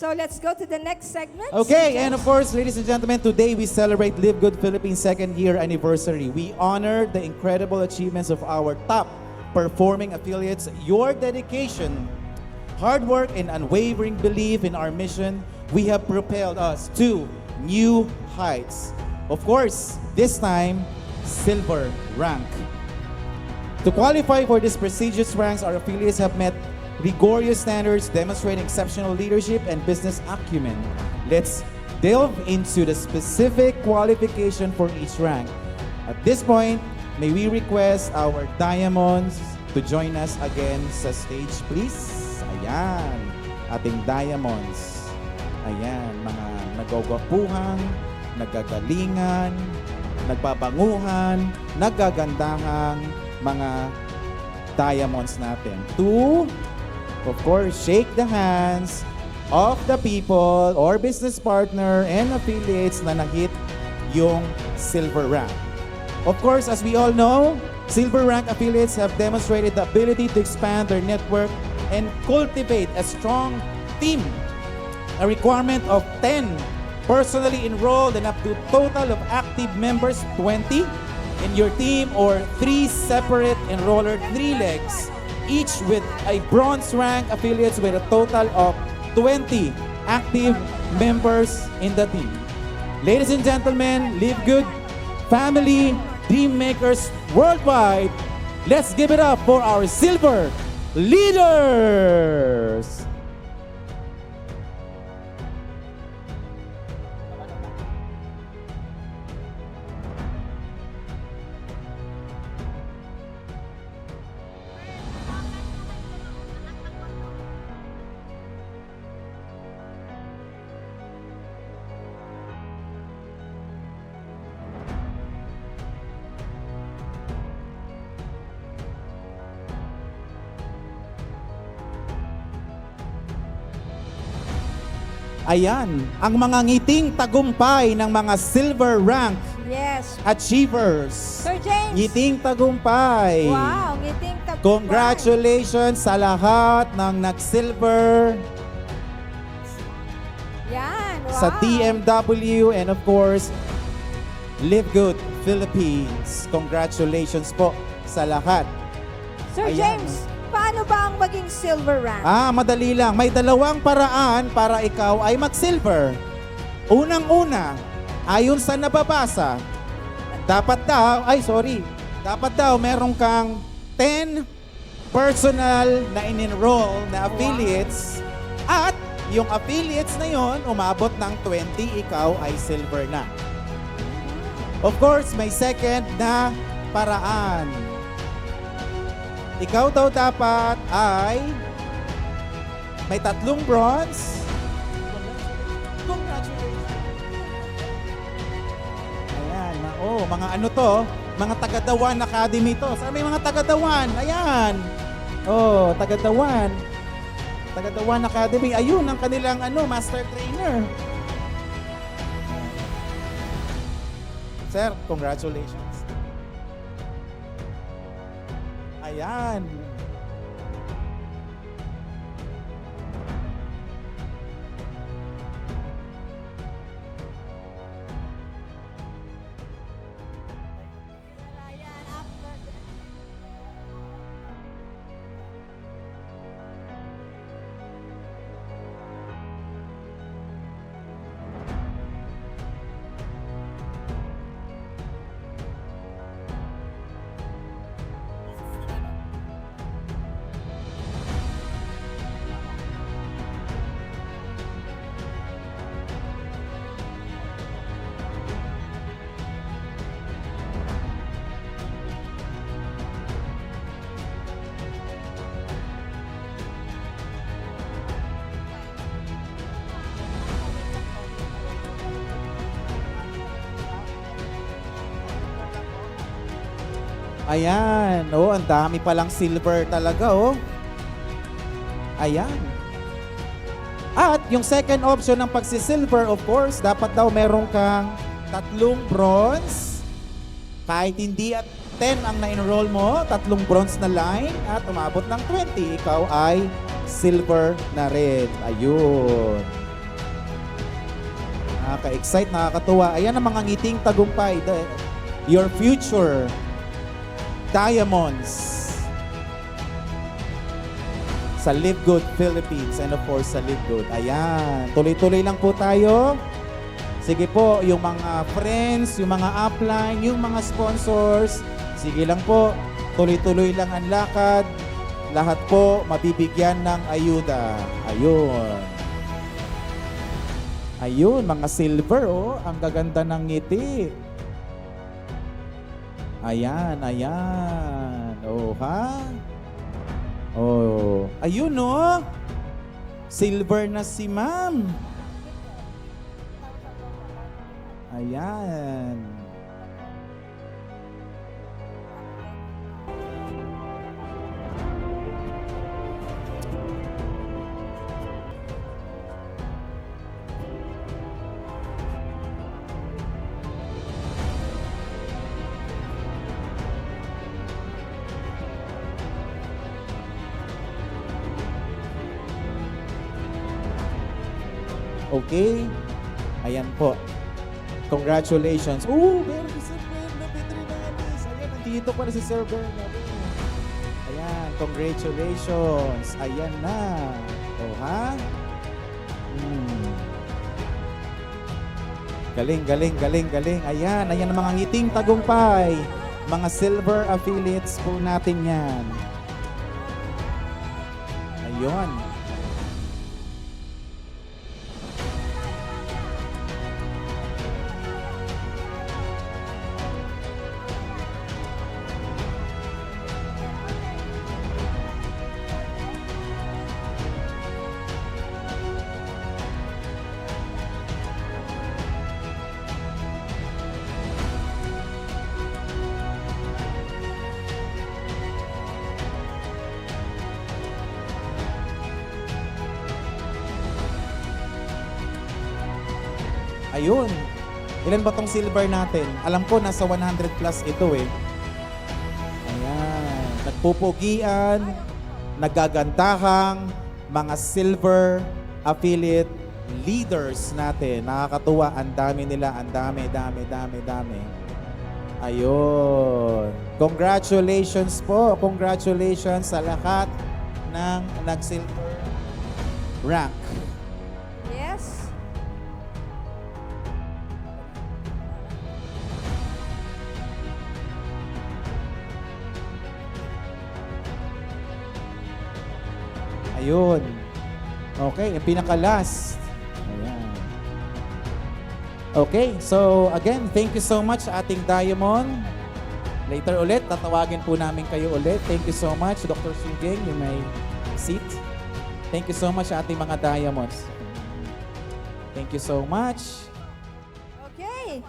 So let's go to the next segment. Okay, and of course, ladies and gentlemen, today we celebrate Live Good Philippines' second year anniversary. We honor the incredible achievements of our top performing affiliates. Your dedication, hard work, and unwavering belief in our mission, we have propelled us to new heights. Of course, this time, silver rank. To qualify for these prestigious ranks, our affiliates have met rigorous standards, demonstrating exceptional leadership and business acumen. Let's delve into the specific qualification for each rank. At this point, may we request our diamonds to join us again sa stage, please. Ayan, ating diamonds. Ayan, mga nagagwapuhan, nagagalingan, nagbabanguhan, nagagandahang mga diamonds natin. Of course, shake the hands of the people or business partner and affiliates na nahit yung silver rank. Of course, as we all know, silver rank affiliates have demonstrated the ability to expand their network and cultivate a strong team. A requirement of 10 personally enrolled and up to total of active members 20 in your team, or 3 separate enroller 3 legs, each with a bronze rank affiliates with a total of 20 active members in the team. Ladies and gentlemen, Live Good Family Dream Makers Worldwide, let's give it up for our silver leaders! Ayan, ang mga ngiting tagumpay ng mga silver rank Yes. achievers. Sir James. Ngiting tagumpay. Wow, ngiting tagumpay. Congratulations sa lahat ng nag-silver Yan, wow. sa DMW and of course, Live Good Philippines. Congratulations po sa lahat. Sir Ayan. James, paano ba ang maging silver rank? Madali lang. May dalawang paraan para ikaw ay mag-silver. Unang-una, ayon sa nababasa, dapat daw meron kang 10 personal na in-enroll na affiliates at yung affiliates na yon umabot ng 20, ikaw ay silver na. Of course, may second na paraan. Ikaw daw dapat ay may 3 bronze. Congratulations. Ayan, mga ano to, mga taga-Dawan Academy to. Saan may mga taga-Dawan? Ayan. Taga-Dawan. Taga-Dawan Academy. Ayun ang kanilang master trainer. Sir, congratulations. Ayan. Ayan. Ang dami palang silver talaga, Ayan. At yung second option ng pagsisilver, of course, dapat daw meron kang 3 bronze. Kahit hindi at 10 ang na-enroll mo, 3 bronze na line at umabot ng 20, ikaw ay silver na rin. Ayun. nakaka-excite, nakakatuwa. Ayan ang mga ngiting tagumpay. Your future diamonds sa Live Good Philippines and of course sa Live Good. Ayan, tuloy-tuloy lang po tayo. Sige po, yung mga friends, yung mga upline, yung mga sponsors, sige lang po, tuloy-tuloy lang ang lakad. Lahat po mabibigyan ng ayuda. Ayun. Ayun, mga silver, oh. Ang gaganda ng ngiti. Ayan, ayan. Oh, ha? Oh, ayun, oh. Silver na si ma'am. Ayan. Okay. Ayan po. Congratulations. Oh, meron si Sir Bernabé Trillanes. Ayan, nandito pala si Sir Bernabé. Ayan, congratulations. Ayan na. Oh, ha? Galing, galing, galing, galing. Ayan, ayan ang mga ngiting tagumpay. Mga silver affiliates po natin yan. Ayun. Ayun. Ilan ba tong silver natin? Alam ko nasa 100 plus ito eh. Ayan. Nagpupugian, nagagandahang, mga silver affiliate leaders natin. Nakakatuwa. Ang dami nila. Ang dami, dami, dami, dami. Ayun. Congratulations po. Congratulations sa lahat ng nag-silver rank. Yes. Ayun. Okay, yung pinaka-last. Ayan. Okay, so again, thank you so much ating Diamond. Later ulit, tatawagin po namin kayo ulit. Thank you so much, Dr. Sugeng, you may seat. Thank you so much ating mga Diamonds. Thank you so much. Okay.